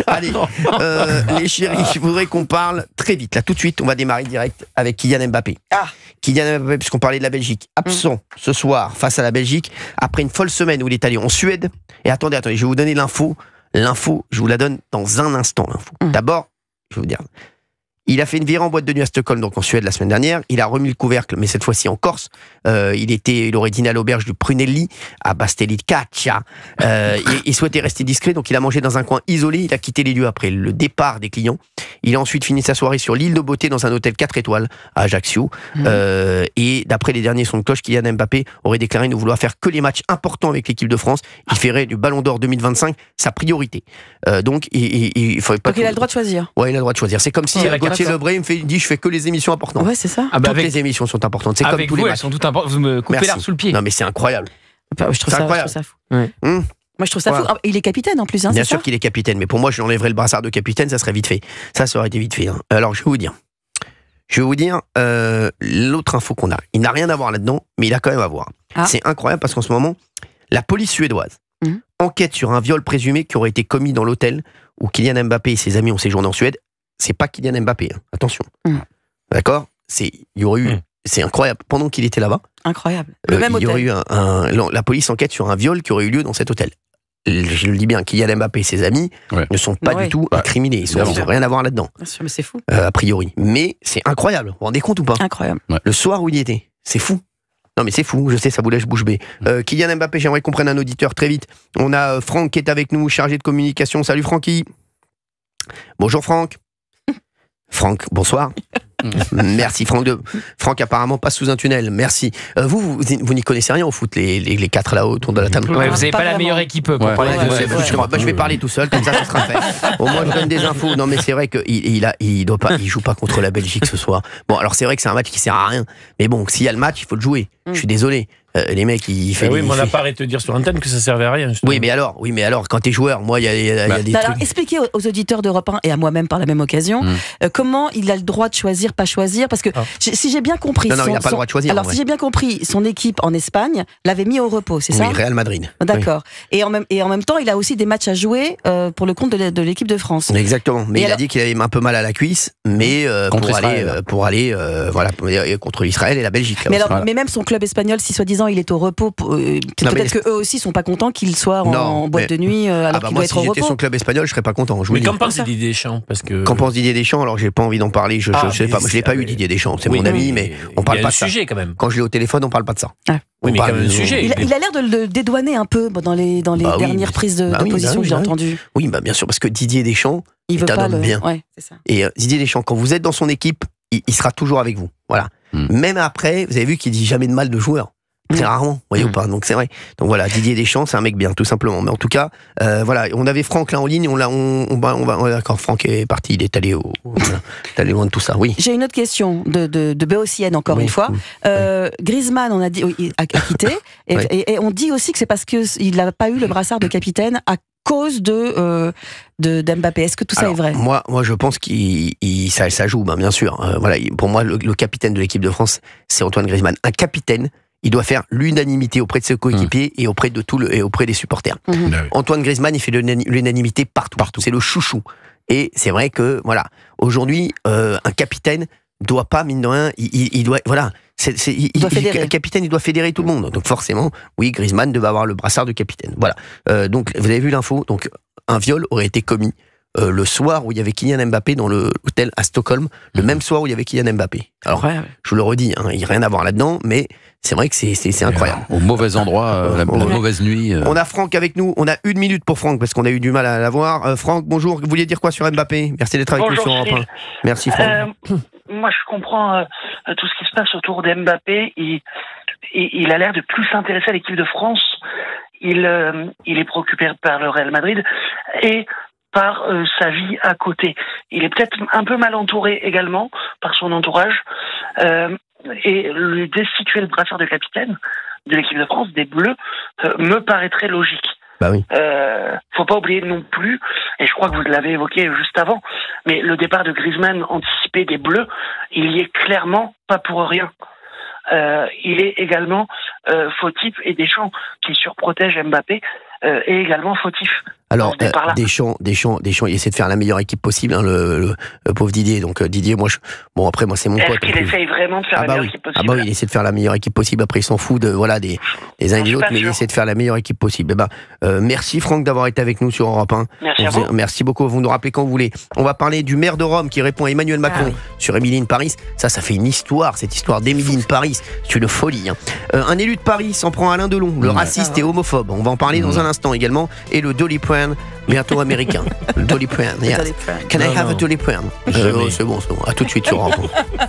Allez, les chéris, je voudrais qu'on parle très vite. Là, tout de suite, on va démarrer direct avec Kylian Mbappé. Kylian Mbappé, puisqu'on parlait de la Belgique. Absent ce soir face à la Belgique, après une folle semaine où il est allé en Suède. Et attendez, je vais vous donner l'info. L'info, je vous la donne dans un instant, l'info. D'abord, je vais vous dire... Il a fait une virée en boîte de nuit à Stockholm, donc en Suède, la semaine dernière. Il a remis le couvercle, mais cette fois-ci en Corse. Il aurait dîné à l'auberge du Prunelli, à Basilicata. Il souhaitait rester discret, donc il a mangé dans un coin isolé. Il a quitté les lieux après le départ des clients. Il a ensuite fini sa soirée sur l'île de Beauté, dans un hôtel 4 étoiles, à Ajaccio. Et d'après les derniers sons de cloche, Kylian Mbappé aurait déclaré ne vouloir faire que les matchs importants avec l'équipe de France. Il ferait du Ballon d'Or 2025 sa priorité. Donc, il faudrait pas... Donc il a le droit de choisir. Ouais, il a le droit de choisir. C'est comme si Gauthier Lebray me dit je fais que les émissions importantes. Ouais, c'est ça. Toutes les émissions sont importantes. C'est comme tous les matchs. Elles sont toutes importantes. Vous me coupez l'herbe sous le pied. Non mais c'est incroyable. Je trouve ça fou. Ouais. Moi je trouve ça fou. Il est capitaine en plus. Bien sûr qu'il est capitaine, mais pour moi je l'enlèverais le brassard de capitaine, ça serait vite fait. Ça aurait été vite fait. Alors je vais vous dire l'autre info qu'on a. Il n'a rien à voir là-dedans, mais il a quand même à voir. C'est incroyable parce qu'en ce moment, la police suédoise enquête sur un viol présumé qui aurait été commis dans l'hôtel où Kylian Mbappé et ses amis ont séjourné en Suède. C'est pas Kylian Mbappé, attention. D'accord ? Il y aurait eu, c'est incroyable, pendant qu'il était là-bas. Incroyable. Le même hôtel. Il y aurait eu la police enquête sur un viol qui aurait eu lieu dans cet hôtel. Je le dis bien, Kylian Mbappé et ses amis ne sont pas du tout incriminés. Ils n'ont rien à voir là-dedans. Bien sûr, mais c'est fou. A priori. Mais c'est incroyable. Vous vous rendez compte ou pas ? Incroyable. Le soir où il y était. C'est fou. Non mais c'est fou, je sais, ça vous lèche bouche bée. Kylian Mbappé, j'aimerais qu'on prenne un auditeur très vite. On a Franck qui est avec nous, chargé de communication. Salut Francky. Bonjour Franck. Franck, bonsoir. Merci Franck. Franck apparemment passe sous un tunnel. Merci. Vous n'y connaissez rien au foot, les quatre là-haut autour de la table. Ouais, vous n'avez pas la meilleure équipe pour parler de je vais parler tout seul, comme ça sera fait. Au moins je donne des infos. Non mais c'est vrai qu'il joue pas contre la Belgique ce soir. Bon alors c'est vrai que c'est un match qui sert à rien. Mais bon, s'il y a le match, il faut le jouer. Je suis désolé. Les mecs, ils font. Oui, mais on n'a pas arrêté de dire sur l'antenne que ça servait à rien. Oui, mais alors, quand t'es joueur, moi, il y a des trucs. Alors, expliquez aux auditeurs d'Europe 1 et à moi-même par la même occasion comment il a le droit de choisir, pas choisir, parce que si j'ai bien compris. Non, il n'a pas le droit de choisir. Alors, si j'ai bien compris, son équipe en Espagne l'avait mis au repos, c'est ça ? Oui, Real Madrid. D'accord. Oui. Et en même temps, il a aussi des matchs à jouer pour le compte de l'équipe de France. Exactement. Mais il a dit qu'il avait un peu mal à la cuisse, mais pour aller contre l'Israël et la Belgique. Mais même son club espagnol, si soi-disant il est au repos, peut-être qu'eux aussi sont pas contents qu'il soit en boîte de nuit alors qu'il doit être au repos. Si j'étais son club espagnol, je serais pas content. Mais qu'en pense Didier Deschamps ? Qu'en pense Didier Deschamps ? Alors j'ai pas envie d'en parler. Je sais pas. Je l'ai pas eu Didier Deschamps. C'est mon ami, mais on parle pas de ça. Il y a un sujet quand même. Quand je l'ai au téléphone, on parle pas de ça. Oui, mais quand même un sujet. Il a l'air de le dédouaner un peu dans les dernières prises de position que j'ai entendues. Oui, bien sûr, parce que Didier Deschamps est un homme bien. C'est ça. Et Didier Deschamps, quand vous êtes dans son équipe, il sera toujours avec vous. Voilà. Même après, vous avez vu qu'il dit jamais de mal de joueurs. Très rarement, voyez ou pas. Donc c'est vrai. Donc voilà, Didier Deschamps, c'est un mec bien, tout simplement. Mais en tout cas, voilà, on avait Franck là en ligne. D'accord, Franck est parti, il est allé loin de tout ça. Oui. J'ai une autre question de Béotienne encore une fois. Griezmann, on a dit, a quitté, et on dit aussi que c'est parce qu'il n'a pas eu le brassard de capitaine à cause d'Mbappé. Est-ce que tout ça est vrai ? Moi, je pense ça joue, bien sûr. Voilà, pour moi, le capitaine de l'équipe de France, c'est Antoine Griezmann. Un capitaine. Il doit faire l'unanimité auprès de ses coéquipiers et auprès de et auprès des supporters. Antoine Griezmann, il fait l'unanimité partout. C'est le chouchou. Et c'est vrai que, voilà, aujourd'hui, un capitaine doit pas, mine de rien, il doit, voilà, un capitaine, il doit fédérer tout le monde. Donc forcément, oui, Griezmann devait avoir le brassard de capitaine. Voilà. Donc, vous avez vu l'info. Donc, un viol aurait été commis le soir où il y avait Kylian Mbappé dans l'hôtel à Stockholm, le même soir où il y avait Kylian Mbappé. Alors, je vous le redis, il n'y a rien à voir là-dedans, mais c'est vrai que c'est incroyable. Au mauvais endroit, la mauvaise nuit. On a Franck avec nous, on a 1 minute pour Franck, parce qu'on a eu du mal à l'avoir. Franck, bonjour, vous vouliez dire quoi sur Mbappé ? Merci d'être avec nous sur Europe 1. Merci Franck. Moi je comprends tout ce qui se passe autour d'Mbappé, il a l'air de plus s'intéresser à l'équipe de France, il est préoccupé par le Real Madrid, et par sa vie à côté. Il est peut-être un peu mal entouré également par son entourage, et lui destituer le brassard de capitaine de l'équipe de France, des Bleus, me paraîtrait logique. Bah oui. Faut pas oublier non plus, et je crois que vous l'avez évoqué juste avant, mais le départ de Griezmann anticipé des Bleus, il y est clairement pas pour rien. Il est également fautif, et Deschamps, qui surprotège Mbappé, est également fautif. Alors, Deschamps, il essaie de faire la meilleure équipe possible, hein, le pauvre Didier. Donc, Didier, moi, après, moi, c'est mon pote. Est-ce qu'il essaye vraiment de faire la meilleure équipe possible? Ah bah oui, il essaie de faire la meilleure équipe possible. Après, il s'en fout des uns et des autres, mais il essaie de faire la meilleure équipe possible. Merci, Franck, d'avoir été avec nous sur Europe 1. Merci beaucoup. Vous nous rappelez quand vous voulez. On va parler du maire de Rome qui répond à Emmanuel Macron sur Emily in Paris. Ça fait une histoire, cette histoire d'Emily in Paris. C'est une folie. Hein. Un élu de Paris s'en prend à Alain Delon, le raciste et homophobe. On va en parler dans un instant également. Et le Dolly Point, bientôt américain. Le Dolly Point. Can I have a Dolly Point? C'est bon. À tout de suite sur Europe 1.